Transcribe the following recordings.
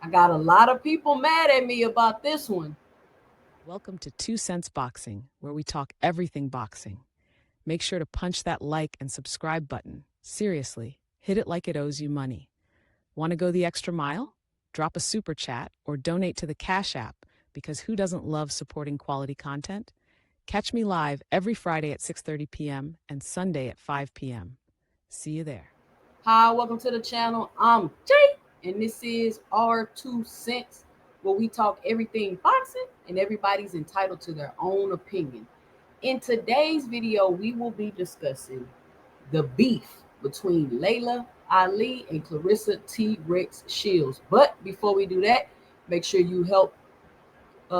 I got a lot of people mad at me about this one. Welcome to 2 Cents Boxing, where we talk everything boxing. Make sure to punch that like and subscribe button. Seriously, hit it like it owes you money. Want to go the extra mile? Drop a super chat or donate to the Cash App because who doesn't love supporting quality content? Catch me live every Friday at 6:30 p.m. and Sunday at 5 p.m. See you there. Hi, welcome to the channel. I'm Jay, and this is our 2 cents, where we talk everything boxing, and everybody's entitled to their own opinion. In today's video, we will be discussing the beef between Laila Ali and Claressa T. Rex Shields. But before we do that, make sure you help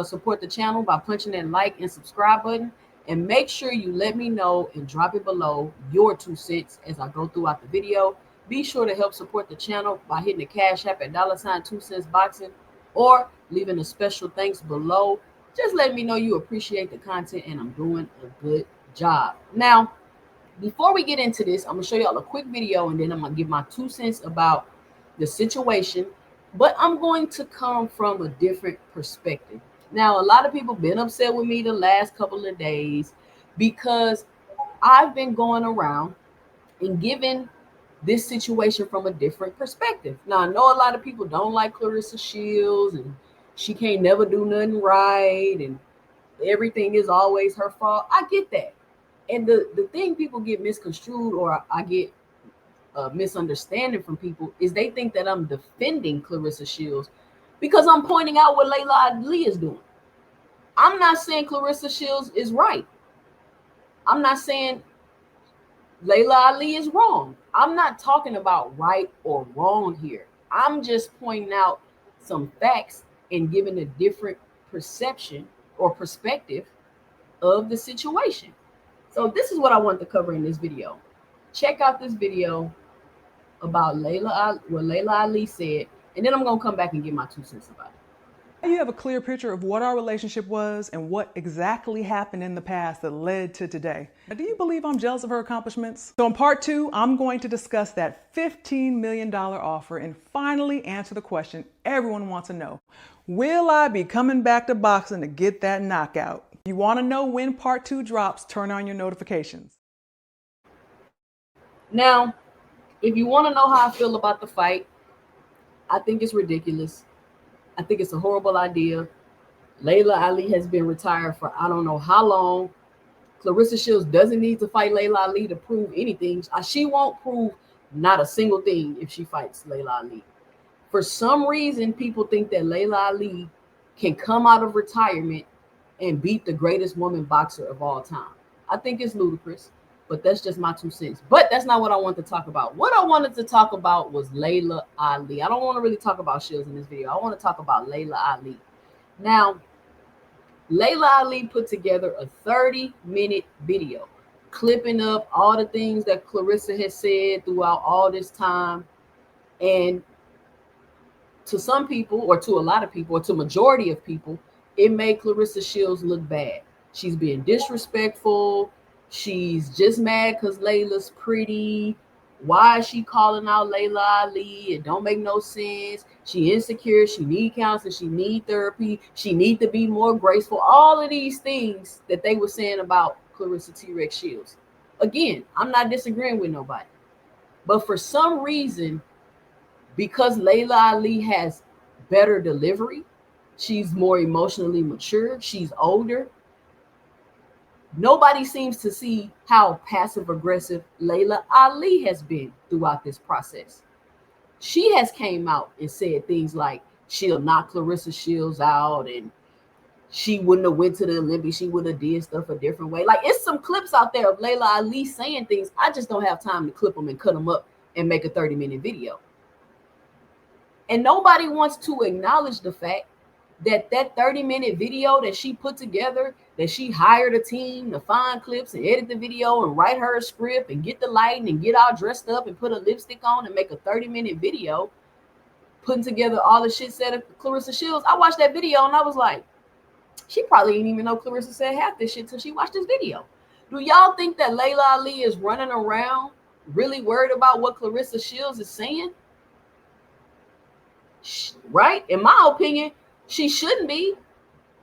support the channel by punching that like and subscribe button. And make sure you let me know and drop it below your 2 cents as I go throughout the video. Be sure to help support the channel by hitting the Cash App at $ 2 cents boxing or leaving a special thanks below. Just let me know you appreciate the content and I'm doing a good job. Now, before we get into this, I'm gonna show y'all a quick video and then I'm gonna give my 2 cents about the situation, but I'm going to come from a different perspective. Now, a lot of people been upset with me the last couple of days because I've been going around and giving this situation from a different perspective. Now, I know a lot of people don't like Claressa Shields and she can't never do nothing right and everything is always her fault. I get that. And the thing people get misconstrued or I get a misunderstanding from people is they think that I'm defending Claressa Shields because I'm pointing out what Laila Ali is doing. I'm not saying Claressa Shields is right. I'm not saying Laila Ali is wrong. I'm not talking about right or wrong here. I'm just pointing out some facts and giving a different perception or perspective of the situation. So this is what I want to cover in this video. Check out this video about what Laila Ali said, and then I'm gonna come back and give my 2 cents about it. You have a clear picture of what our relationship was and what exactly happened in the past that led to today. Do you believe I'm jealous of her accomplishments? So in part 2, I'm going to discuss that $15 million offer and finally answer the question everyone wants to know. Will I be coming back to boxing to get that knockout? If you want to know when part 2 drops, turn on your notifications. Now, if you want to know how I feel about the fight, I think it's ridiculous. I think it's a horrible idea. Laila Ali has been retired for I don't know how long. Claressa Shields doesn't need to fight Laila Ali to prove anything. She won't prove not a single thing if she fights Laila Ali. For some reason, people think that Laila Ali can come out of retirement and beat the greatest woman boxer of all time. I think it's ludicrous, but that's just my 2 cents. But that's not what I wanted to talk about. What I wanted to talk about was Laila Ali. I don't want to really talk about Shields in this video. I want to talk about Laila Ali. Now, Laila Ali put together a 30-minute video clipping up all the things that Claressa has said throughout all this time. And to some people, or to a lot of people, or to majority of people, it made Claressa Shields look bad. She's being disrespectful. She's just mad because Layla's pretty. Why is she calling out Laila Ali? It don't make no sense. She insecure. She need counseling. She need therapy. She need to be more graceful. All of these things that they were saying about Claressa T. Rex Shields. Again, I'm not disagreeing with nobody. But for some reason, because Laila Ali has better delivery, she's more emotionally mature, she's older. Nobody seems to see how passive aggressive Laila Ali has been throughout this process. She has came out and said things like she'll knock Claressa Shields out and she wouldn't have went to the Olympics. She would have did stuff a different way. Like, it's some clips out there of Laila Ali saying things. I just don't have time to clip them and cut them up and make a 30-minute video. And nobody wants to acknowledge the fact that 30-minute video that she put together, that she hired a team to find clips and edit the video and write her a script and get the lighting and get all dressed up and put a lipstick on and make a 30-minute video, putting together all the shit said of Claressa Shields. I watched that video and I was like, she probably didn't even know Claressa said half this shit till she watched this video. Do y'all think that Laila Ali is running around really worried about what Claressa Shields is saying? Right? In my opinion, she shouldn't be.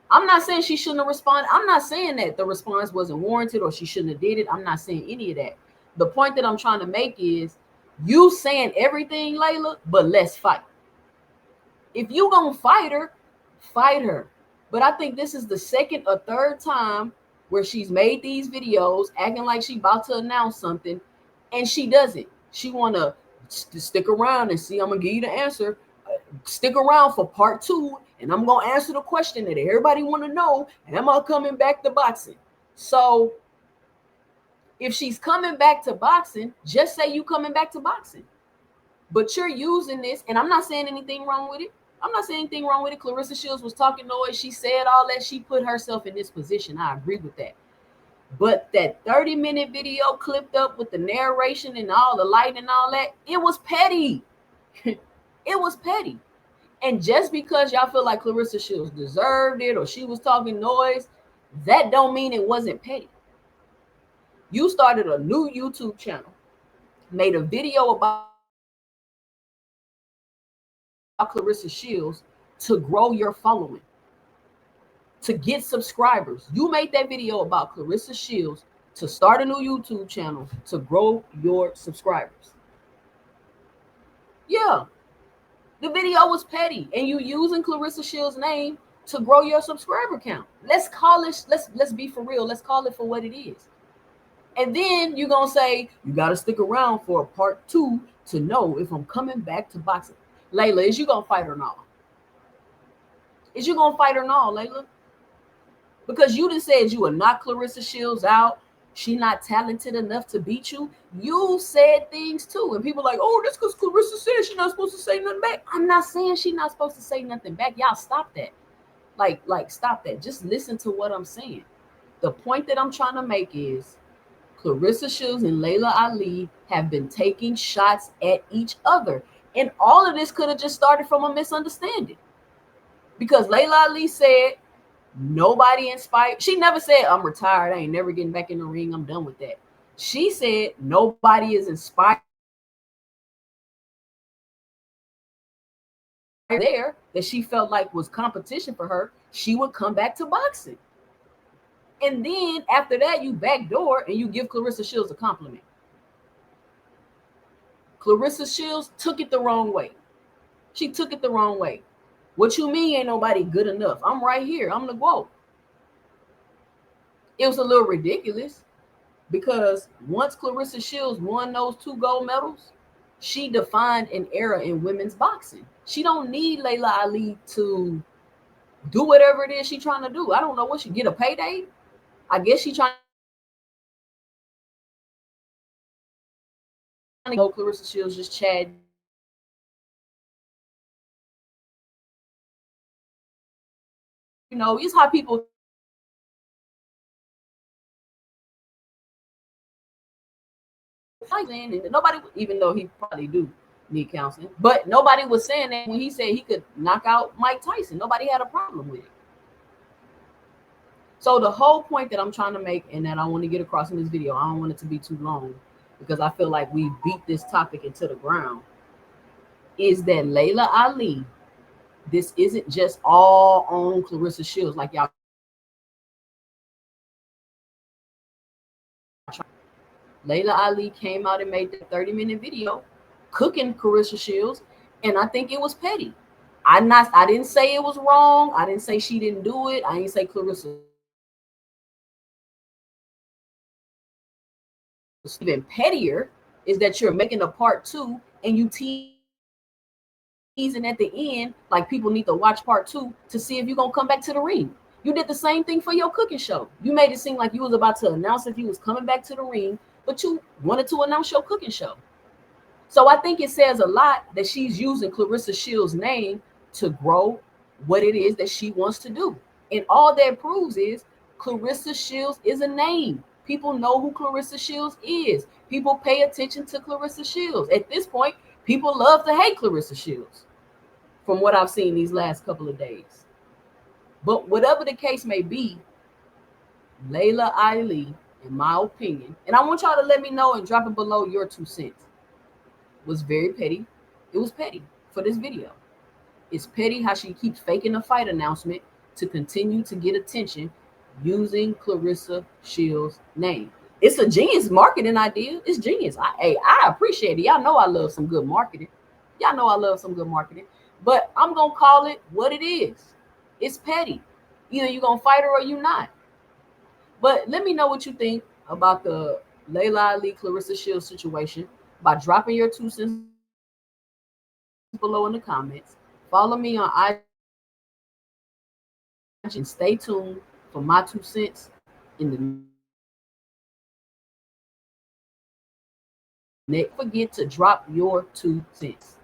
I'm not saying she shouldn't have responded. I'm not saying that the response wasn't warranted or she shouldn't have did it. I'm not saying any of that. The point that I'm trying to make is you saying everything, Layla, but let's fight. If you gonna fight her, fight her. But I think this is the second or third time where she's made these videos acting like she about to announce something, and she doesn't. She wanna stick around and see. I'm gonna give you the answer. Stick around for part 2, and I'm gonna answer the question that everybody want to know. Am I coming back to boxing? So if she's coming back to boxing, just say you coming back to boxing. But you're using this, and I'm not saying anything wrong with it. I'm not saying anything wrong with it. Claressa Shields was talking noise. She said all that. She put herself in this position. I agree with that. But that 30-minute video clipped up with the narration and all the light and all that, it was petty. It was petty. And just because y'all feel like Claressa Shields deserved it or she was talking noise, that don't mean it wasn't petty. You started a new YouTube channel, made a video about Claressa Shields to grow your following, to get subscribers. You made that video about Claressa Shields to start a new YouTube channel to grow your subscribers. Yeah, the video was petty, and you using Claressa Shields' name to grow your subscriber count. Let's call it. Let's be for real. Let's call it for what it is. And then you're gonna say you gotta stick around for a part 2 to know if I'm coming back to boxing. Layla, is you gonna fight or not? Is you gonna fight or not, Layla? Because you just said you are not Claressa Shields out. She not talented enough to beat you. You said things too. And people are like, oh, that's because Claressa said she's not supposed to say nothing back. I'm not saying she's not supposed to say nothing back. Y'all stop that. Like stop that. Just listen to what I'm saying. The point that I'm trying to make is Claressa Shields and Laila Ali have been taking shots at each other. And all of this could have just started from a misunderstanding. Because Laila Ali said, nobody inspired. She never said, I'm retired. I ain't never getting back in the ring. I'm done with that. She said, nobody is inspired there that she felt like was competition for her. She would come back to boxing. And then after that, you backdoor and you give Claressa Shields a compliment. Claressa Shields took it the wrong way. She took it the wrong way. What you mean ain't nobody good enough? I'm right here. I'm the GWOAT. It was a little ridiculous because once Claressa Shields won those 2 gold medals, she defined an era in women's boxing. She don't need Laila Ali to do whatever it is she's trying to do. I don't know what she get a payday. I guess she trying to go Claressa Shields just chat. You know, it's how people and nobody, even though he probably do need counseling, but nobody was saying that when he said he could knock out Mike Tyson. Nobody had a problem with it. So the whole point that I'm trying to make and that I want to get across in this video, I don't want it to be too long because I feel like we beat this topic into the ground, is that Laila Ali, this isn't just all on Claressa Shields like y'all. Laila Ali came out and made that 30-minute video cooking Claressa Shields, and I think it was petty. I didn't say it was wrong. I didn't say she didn't do it. I didn't say Claressa. Even pettier is that you're making a part 2 and you teasing at the end like people need to watch part 2 to see if you're gonna come back to the ring. You did the same thing for your cooking show. You made it seem like you was about to announce if you was coming back to the ring, but you wanted to announce your cooking show. So I think it says a lot that she's using Claressa Shields' name to grow what it is that she wants to do. And all that proves is Claressa Shields is a name. People know who Claressa Shields is. People pay attention to Claressa Shields. At this point, people love to hate Claressa Shields from what I've seen these last couple of days. But whatever the case may be, Laila Ali, in my opinion, and I want y'all to let me know and drop it below your 2 cents, was very petty. It was petty for this video. It's petty how she keeps faking a fight announcement to continue to get attention using Claressa Shields' name. It's a genius marketing idea. It's genius. I appreciate it. Y'all know I love some good marketing. Y'all know I love some good marketing. But I'm gonna call it what it is. It's petty. Either you gonna fight her or you not. But let me know what you think about the Laila Ali Claressa Shields situation by dropping your 2 cents below in the comments. Follow me on IG and stay tuned for my 2 cents in the next video. Don't forget to drop your 2 cents.